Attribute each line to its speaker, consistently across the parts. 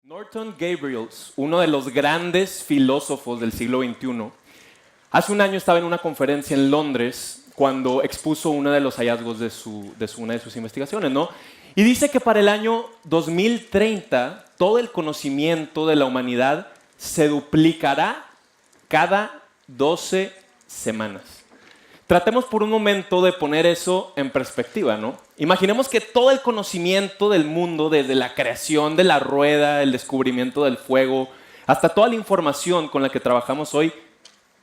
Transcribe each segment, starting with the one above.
Speaker 1: Norton Gabriels, uno de los grandes filósofos del siglo XXI, hace un año estaba en una conferencia en Londres cuando expuso uno de los hallazgos de una de sus investigaciones, ¿no? Y dice que para el año 2030 todo el conocimiento de la humanidad se duplicará cada 12 semanas. Tratemos por un momento de poner eso en perspectiva, ¿no? Imaginemos que todo el conocimiento del mundo, desde la creación de la rueda, el descubrimiento del fuego, hasta toda la información con la que trabajamos hoy,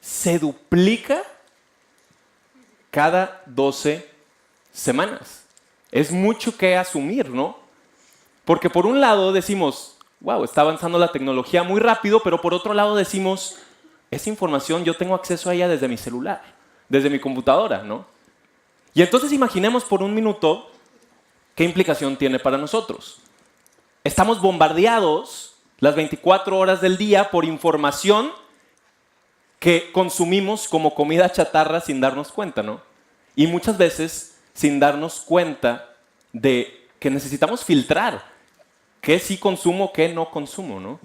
Speaker 1: se duplica cada 12 semanas. Es mucho que asumir, ¿no? Porque por un lado decimos, wow, está avanzando la tecnología muy rápido, pero por otro lado decimos, esa información yo tengo acceso a ella desde mi celular, desde mi computadora, ¿no? Y entonces imaginemos por un minuto qué implicación tiene para nosotros. Estamos bombardeados las 24 horas del día por información que consumimos como comida chatarra sin darnos cuenta, ¿no? Y muchas veces sin darnos cuenta de que necesitamos filtrar qué sí consumo, qué no consumo, ¿no?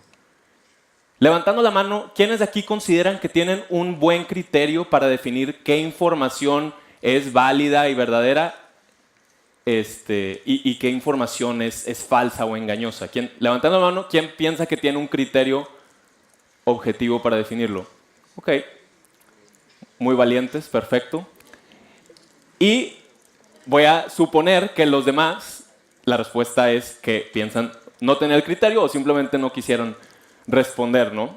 Speaker 1: Levantando la mano, ¿quiénes de aquí consideran que tienen un buen criterio para definir qué información es válida y verdadera y qué información es falsa o engañosa? Levantando la mano, ¿quién piensa que tiene un criterio objetivo para definirlo? Ok, muy valientes, perfecto. Y voy a suponer que los demás, la respuesta es que piensan no tener el criterio o simplemente no quisieron responder, ¿no?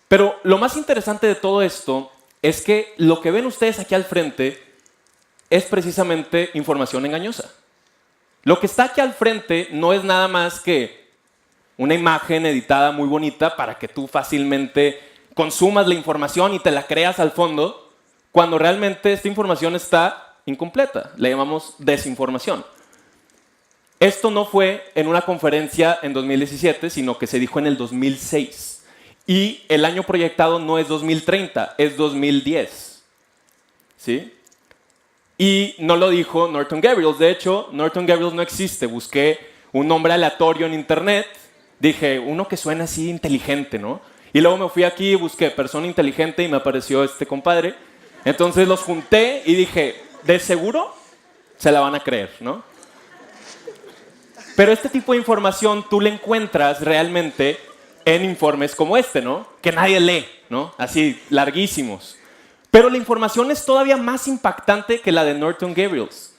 Speaker 1: Pero lo más interesante de todo esto es que lo que ven ustedes aquí al frente es precisamente información engañosa. Lo que está aquí al frente no es nada más que una imagen editada muy bonita para que tú fácilmente consumas la información y te la creas al fondo, cuando realmente esta información está incompleta. Le llamamos desinformación. Esto no fue en una conferencia en 2017, sino que se dijo en el 2006. Y el año proyectado no es 2030, es 2010. ¿Sí? Y no lo dijo Norton Gabriels. De hecho, Norton Gabriels no existe. Busqué un nombre aleatorio en internet. Dije, uno que suena así inteligente, ¿no? Y luego me fui aquí y busqué persona inteligente y me apareció este compadre. Entonces los junté y dije, de seguro se la van a creer, ¿no? Pero este tipo de información tú la encuentras realmente en informes como este, ¿no? Que nadie lee, ¿no? Así, larguísimos. Pero la información es todavía más impactante que la de Norton Gabriels.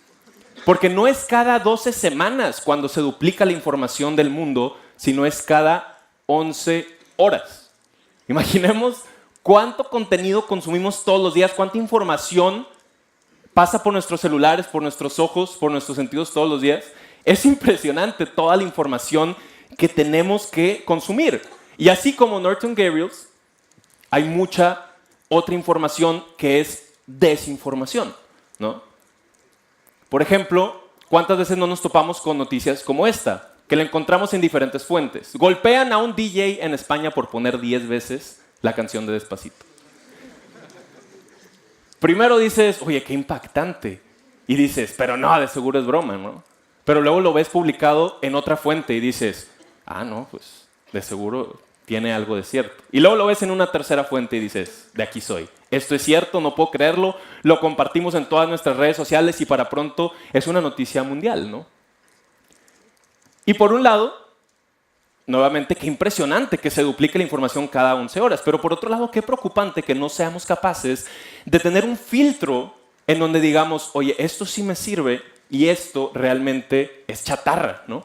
Speaker 1: Porque no es cada 12 semanas cuando se duplica la información del mundo, sino es cada 11 horas. Imaginemos cuánto contenido consumimos todos los días, cuánta información pasa por nuestros celulares, por nuestros ojos, por nuestros sentidos todos los días. Es impresionante toda la información que tenemos que consumir. Y así como Norton Gabriels, hay mucha otra información que es desinformación, ¿no? Por ejemplo, ¿cuántas veces no nos topamos con noticias como esta? Que la encontramos en diferentes fuentes. Golpean a un DJ en España por poner 10 veces la canción de Despacito. Primero dices, oye, qué impactante. Y dices, pero no, de seguro es broma, ¿no? Pero luego lo ves publicado en otra fuente y dices, ah, no, pues de seguro tiene algo de cierto. Y luego lo ves en una tercera fuente y dices, de aquí soy. Esto es cierto, no puedo creerlo. Lo compartimos en todas nuestras redes sociales y para pronto es una noticia mundial, ¿no? Y por un lado, nuevamente, qué impresionante que se duplique la información cada 11 horas. Pero por otro lado, qué preocupante que no seamos capaces de tener un filtro en donde digamos, oye, esto sí me sirve y esto realmente es chatarra, ¿no?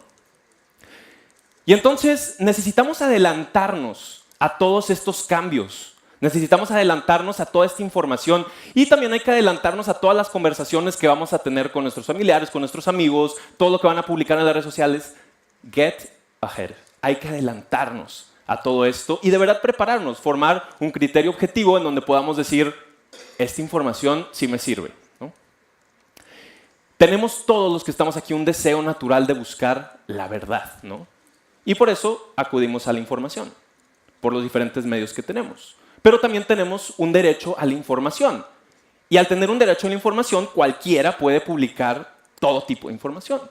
Speaker 1: Y entonces necesitamos adelantarnos a todos estos cambios. Necesitamos adelantarnos a toda esta información y también hay que adelantarnos a todas las conversaciones que vamos a tener con nuestros familiares, con nuestros amigos, todo lo que van a publicar en las redes sociales. Get ahead. Hay que adelantarnos a todo esto y de verdad prepararnos, formar un criterio objetivo en donde podamos decir, esta información sí me sirve, ¿no? Tenemos todos los que estamos aquí un deseo natural de buscar la verdad, ¿no? Y por eso acudimos a la información, por los diferentes medios que tenemos. Pero también tenemos un derecho a la información. Y al tener un derecho a la información, cualquiera puede publicar todo tipo de información.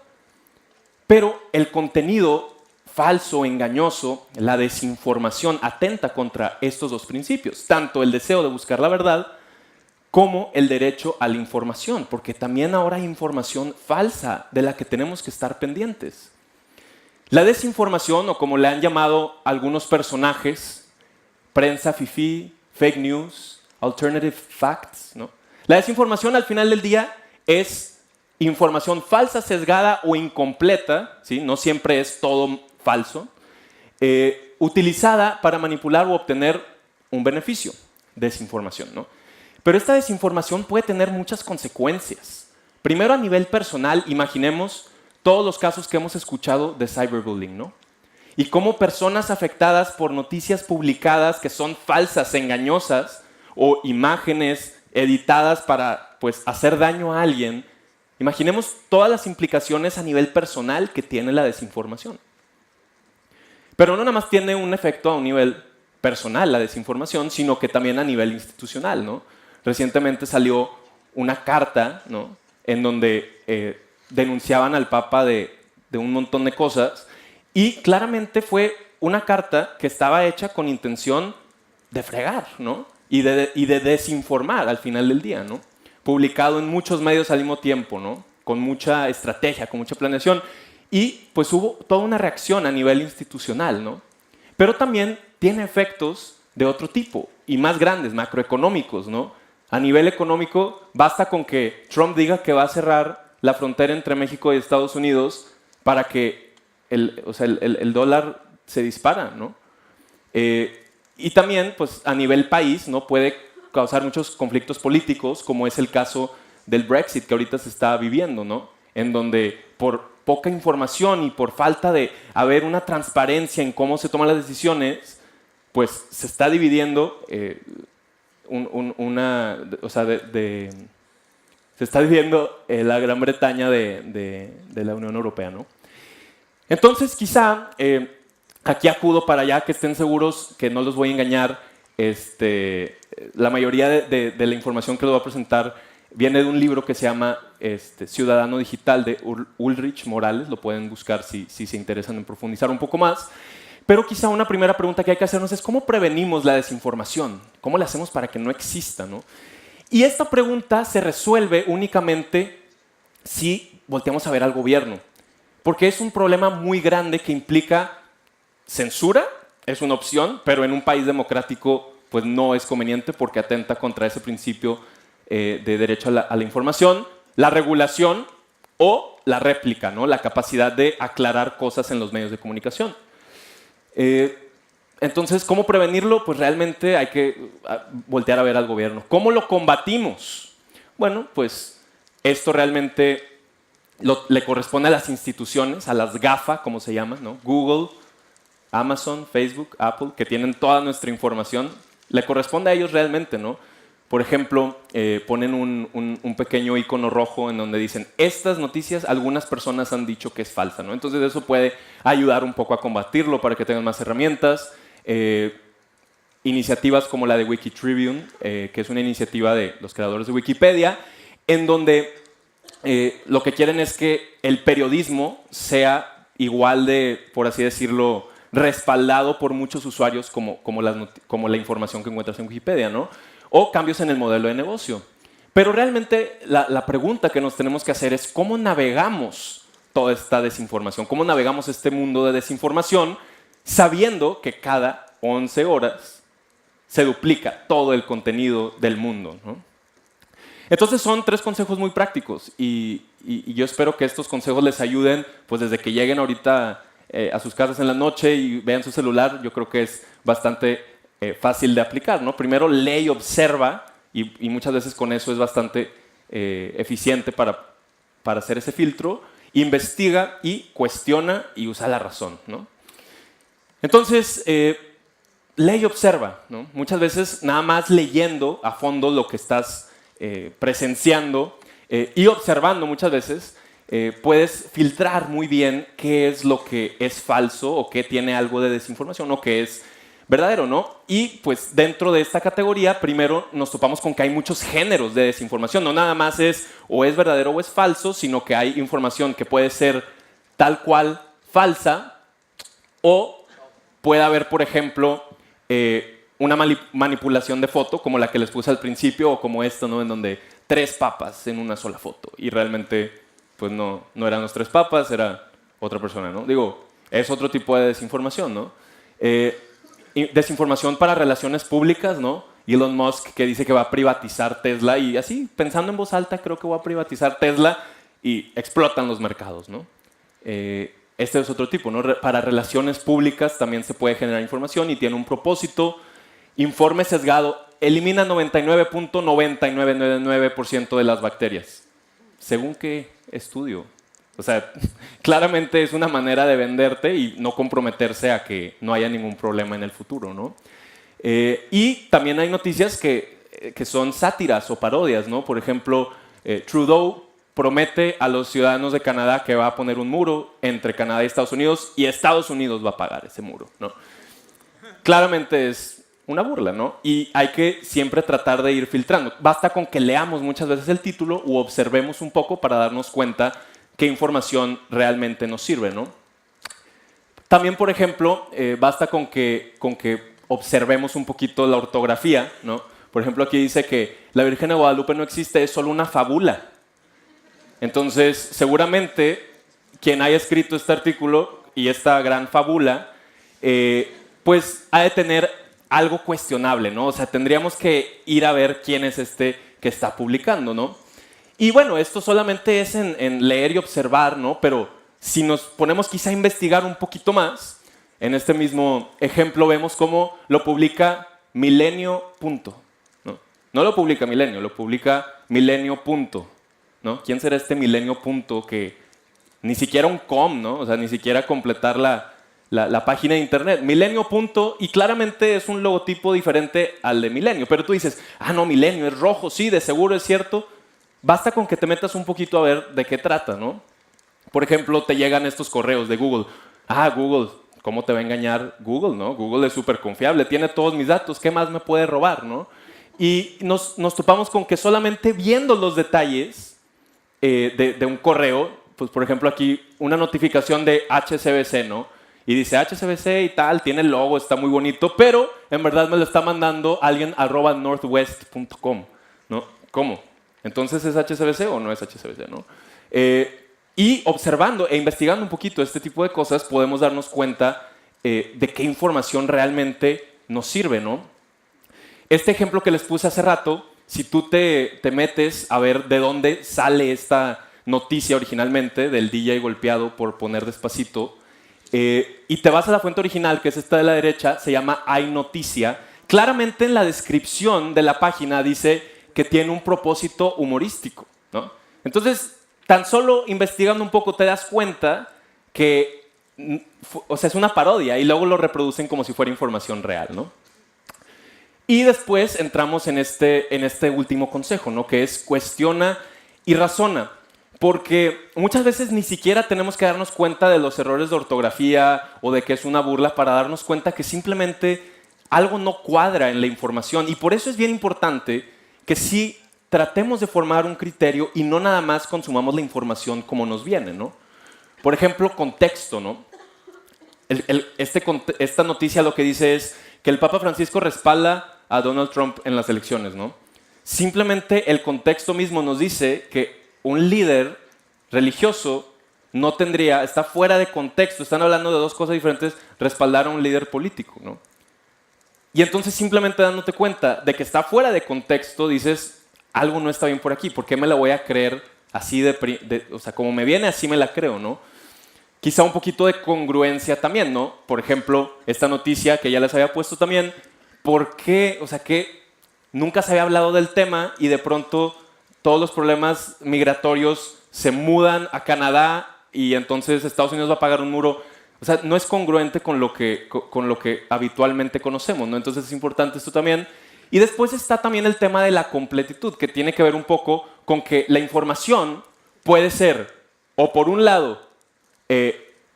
Speaker 1: Pero el contenido falso, engañoso, la desinformación atenta contra estos dos principios, tanto el deseo de buscar la verdad como el derecho a la información, porque también ahora hay información falsa de la que tenemos que estar pendientes. La desinformación, o como le han llamado algunos personajes, prensa fifí, fake news, alternative facts, ¿no? La desinformación al final del día es información falsa, sesgada o incompleta, ¿sí? No siempre es todo falso, utilizada para manipular o obtener un beneficio. Desinformación, ¿no? Pero esta desinformación puede tener muchas consecuencias. Primero, a nivel personal, imaginemos todos los casos que hemos escuchado de cyberbullying, ¿no? Y cómo personas afectadas por noticias publicadas que son falsas, engañosas, o imágenes editadas para, pues, hacer daño a alguien. Imaginemos todas las implicaciones a nivel personal que tiene la desinformación. Pero no nada más tiene un efecto a un nivel personal la desinformación, sino que también a nivel institucional, ¿no? Recientemente salió una carta, ¿no?, en donde denunciaban al Papa de un montón de cosas, y claramente fue una carta que estaba hecha con intención de fregar, ¿no?, y de desinformar al final del día, ¿no? Publicado en muchos medios al mismo tiempo, ¿no?, con mucha estrategia, con mucha planeación, y pues hubo toda una reacción a nivel institucional, ¿no? Pero también tiene efectos de otro tipo y más grandes, macroeconómicos, ¿no? A nivel económico, basta con que Trump diga que va a cerrar la frontera entre México y Estados Unidos para que el dólar se dispara, ¿no? Y también, pues, a nivel país, ¿no?, puede causar muchos conflictos políticos, como es el caso del Brexit que ahorita se está viviendo, ¿no? En donde por poca información y por falta de haber una transparencia en cómo se toman las decisiones, pues se está dividiendo se está dividiendo la Gran Bretaña de la Unión Europea, ¿no? Entonces, quizá, aquí acudo para allá, que estén seguros que no los voy a engañar. La mayoría de la información que les voy a presentar viene de un libro que se llama Ciudadano Digital, de Ulrich Morales. Lo pueden buscar si se interesan en profundizar un poco más. Pero quizá una primera pregunta que hay que hacernos es ¿cómo prevenimos la desinformación? ¿Cómo le hacemos para que no exista, ¿no? Y esta pregunta se resuelve únicamente si volteamos a ver al gobierno, porque es un problema muy grande que implica censura, es una opción, pero en un país democrático pues no es conveniente porque atenta contra ese principio de derecho a la información, la regulación o la réplica, ¿no?, la capacidad de aclarar cosas en los medios de comunicación. Entonces, ¿cómo prevenirlo? Pues realmente hay que voltear a ver al gobierno. ¿Cómo lo combatimos? Bueno, pues esto realmente le corresponde a las instituciones, a las GAFA, como se llama, ¿no? Google, Amazon, Facebook, Apple, que tienen toda nuestra información. Le corresponde a ellos realmente, ¿no? Por ejemplo, ponen un pequeño icono rojo en donde dicen estas noticias algunas personas han dicho que es falsa, ¿no? Entonces eso puede ayudar un poco a combatirlo para que tengan más herramientas. Iniciativas como la de Wikitribune, que es una iniciativa de los creadores de Wikipedia, en donde lo que quieren es que el periodismo sea igual de, por así decirlo, respaldado por muchos usuarios como la información que encuentras en Wikipedia, ¿no? O cambios en el modelo de negocio. Pero realmente la pregunta que nos tenemos que hacer es ¿cómo navegamos toda esta desinformación? ¿Cómo navegamos este mundo de desinformación sabiendo que cada 11 horas se duplica todo el contenido del mundo, ¿no? Entonces son 3 consejos muy prácticos y yo espero que estos consejos les ayuden, pues desde que lleguen ahorita a sus casas en la noche y vean su celular. Yo creo que es bastante fácil de aplicar, ¿no? Primero lee y observa y muchas veces con eso es bastante eficiente para hacer ese filtro. Investiga y cuestiona y usa la razón, ¿no? Entonces, lee y observa, ¿no? Muchas veces nada más leyendo a fondo lo que estás presenciando y observando muchas veces, puedes filtrar muy bien qué es lo que es falso o qué tiene algo de desinformación o qué es verdadero, ¿no? Y pues dentro de esta categoría, primero nos topamos con que hay muchos géneros de desinformación. No nada más es o es verdadero o es falso, sino que hay información que puede ser tal cual falsa, O puede haber, por ejemplo, una manipulación de foto, como la que les puse al principio, o como esta, ¿no? En donde 3 papas en una sola foto. Y realmente, pues no eran los 3 papas, era otra persona, ¿no? Digo, es otro tipo de desinformación, ¿no? Desinformación para relaciones públicas, ¿no? Elon Musk que dice que va a privatizar Tesla y así, pensando en voz alta, creo que va a privatizar Tesla y explotan los mercados, ¿no? Este es otro tipo, ¿no? Para relaciones públicas también se puede generar información y tiene un propósito. Informe sesgado, elimina 99.9999% de las bacterias. ¿Según qué estudio? O sea, claramente es una manera de venderte y no comprometerse a que no haya ningún problema en el futuro, ¿no? Y también hay noticias que son sátiras o parodias, ¿no? Por ejemplo, Trudeau promete a los ciudadanos de Canadá que va a poner un muro entre Canadá y Estados Unidos va a pagar ese muro, ¿no? Claramente es una burla, ¿no? Y hay que siempre tratar de ir filtrando. Basta con que leamos muchas veces el título u observemos un poco para darnos cuenta qué información realmente nos sirve, ¿no? También, por ejemplo, basta con que observemos un poquito la ortografía, ¿no? Por ejemplo, aquí dice que la Virgen de Guadalupe no existe, es solo una fábula. Entonces, seguramente, quien haya escrito este artículo y esta gran fábula, pues ha de tener algo cuestionable, ¿no? O sea, tendríamos que ir a ver quién es este que está publicando, ¿no? Y bueno, esto solamente es en leer y observar, ¿no? Pero si nos ponemos quizá a investigar un poquito más, en este mismo ejemplo vemos cómo lo publica Milenio. No lo publica Milenio, lo publica Milenio. ¿No? ¿Quién será este Milenio que ni siquiera un com, ¿no? O sea, ni siquiera completar la página de internet? Milenio. Y claramente es un logotipo diferente al de Milenio. Pero tú dices, no, Milenio es rojo, sí, de seguro es cierto. Basta con que te metas un poquito a ver de qué trata, ¿no? Por ejemplo, te llegan estos correos de Google. Google, ¿cómo te va a engañar Google, no? Google es súper confiable, tiene todos mis datos, ¿qué más me puede robar, no? Y nos topamos con que solamente viendo los detalles de un correo, pues por ejemplo aquí una notificación de HSBC, ¿no? Y dice HSBC y tal, tiene el logo, está muy bonito, pero en verdad me lo está mandando alguien @northwest.com, ¿no? ¿Cómo? ¿Entonces es HSBC o no es HSBC, no? Y observando e investigando un poquito este tipo de cosas, podemos darnos cuenta de qué información realmente nos sirve, ¿no? Este ejemplo que les puse hace rato, si tú te metes a ver de dónde sale esta noticia originalmente, del DJ golpeado por poner despacito, y te vas a la fuente original, que es esta de la derecha, se llama iNoticia. Claramente en la descripción de la página dice que tiene un propósito humorístico, ¿no? Entonces, tan solo investigando un poco te das cuenta que, o sea, es una parodia y luego lo reproducen como si fuera información real, ¿no? Y después entramos en este último consejo, ¿no? Que es cuestiona y razona. Porque muchas veces ni siquiera tenemos que darnos cuenta de los errores de ortografía o de que es una burla para darnos cuenta que simplemente algo no cuadra en la información. Y por eso es bien importante que sí tratemos de formar un criterio y no nada más consumamos la información como nos viene, ¿no? Por ejemplo, contexto, ¿no? Esta noticia lo que dice es que el Papa Francisco respalda a Donald Trump en las elecciones, ¿no? Simplemente el contexto mismo nos dice que un líder religioso no tendría, está fuera de contexto, están hablando de dos cosas diferentes, respaldar a un líder político, ¿no? Y entonces simplemente dándote cuenta de que está fuera de contexto, dices, algo no está bien por aquí, ¿por qué me la voy a creer así o sea, como me viene, así me la creo, ¿no? Quizá un poquito de congruencia también, ¿no? Por ejemplo, esta noticia que ya les había puesto también, ¿por qué? O sea, que nunca se había hablado del tema y de pronto todos los problemas migratorios se mudan a Canadá y entonces Estados Unidos va a pagar un muro. O sea, no es congruente con lo que habitualmente conocemos, ¿no? Entonces es importante esto también. Y después está también el tema de la completitud, que tiene que ver un poco con que la información puede ser, o por un lado,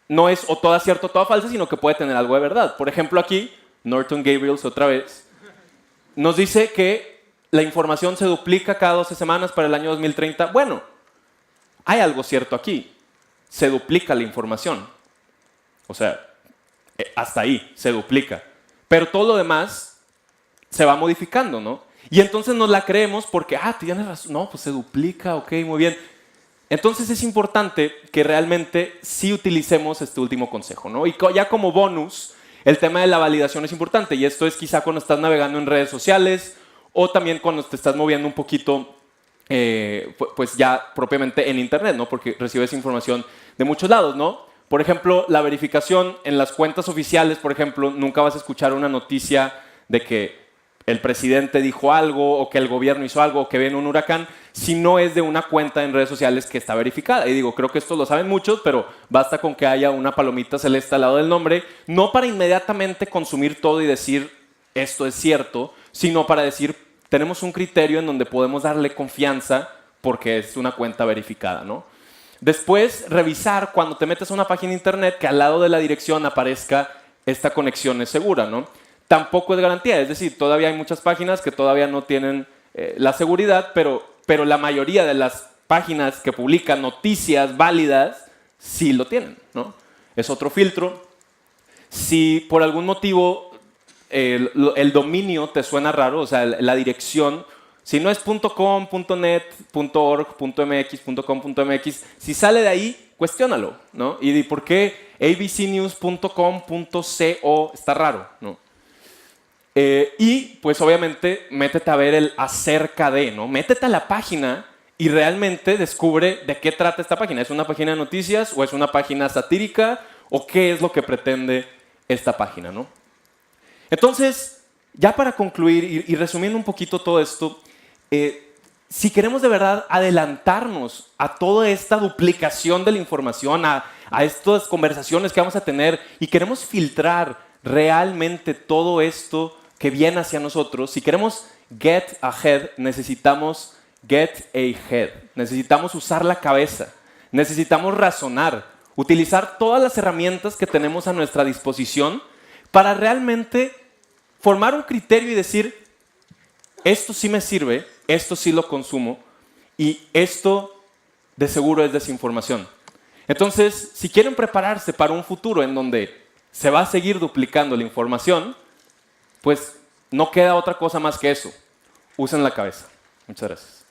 Speaker 1: no es o toda cierta o toda falsa, sino que puede tener algo de verdad. Por ejemplo, aquí, Norton Gabriels otra vez, nos dice que la información se duplica cada 12 semanas para el año 2030. Bueno, hay algo cierto aquí. Se duplica la información. O sea, hasta ahí, se duplica. Pero todo lo demás se va modificando, ¿no? Y entonces nos la creemos porque, tienes razón, no, pues se duplica, ok, muy bien. Entonces es importante que realmente sí utilicemos este último consejo, ¿no? Y ya como bonus, el tema de la validación es importante, y esto es quizá cuando estás navegando en redes sociales o también cuando te estás moviendo un poquito, pues ya propiamente en internet, ¿no? Porque recibes información de muchos lados, ¿no? Por ejemplo, la verificación en las cuentas oficiales, por ejemplo, nunca vas a escuchar una noticia de que el presidente dijo algo o que el gobierno hizo algo o que viene un huracán, si no es de una cuenta en redes sociales que está verificada. Y digo, creo que esto lo saben muchos, pero basta con que haya una palomita celeste al lado del nombre, no para inmediatamente consumir todo y decir esto es cierto, sino para decir tenemos un criterio en donde podemos darle confianza porque es una cuenta verificada, ¿no? Después, revisar cuando te metes a una página de internet que al lado de la dirección aparezca esta conexión es segura, ¿no? Tampoco es garantía, es decir, todavía hay muchas páginas que todavía no tienen la seguridad, pero la mayoría de las páginas que publican noticias válidas sí lo tienen, ¿no? Es otro filtro. Si por algún motivo el dominio te suena raro, o sea, la dirección, si no es .com, .net, .org, .mx, .com.mx, si sale de ahí, cuestiónalo, ¿no? Y ¿por qué abcnews.com.co está raro, ¿no? Y pues obviamente métete a ver el acerca de, ¿no? Métete a la página y realmente descubre de qué trata esta página. ¿Es una página de noticias o es una página satírica o qué es lo que pretende esta página, ¿no? Entonces, ya para concluir y resumiendo un poquito todo esto, si queremos de verdad adelantarnos a toda esta duplicación de la información, a estas conversaciones que vamos a tener y queremos filtrar realmente todo esto que viene hacia nosotros, si queremos get ahead, necesitamos get ahead. Necesitamos usar la cabeza, necesitamos razonar, utilizar todas las herramientas que tenemos a nuestra disposición para realmente formar un criterio y decir, esto sí me sirve, esto sí lo consumo y esto de seguro es desinformación. Entonces, si quieren prepararse para un futuro en donde se va a seguir duplicando la información, pues no queda otra cosa más que eso. Usen la cabeza. Muchas gracias.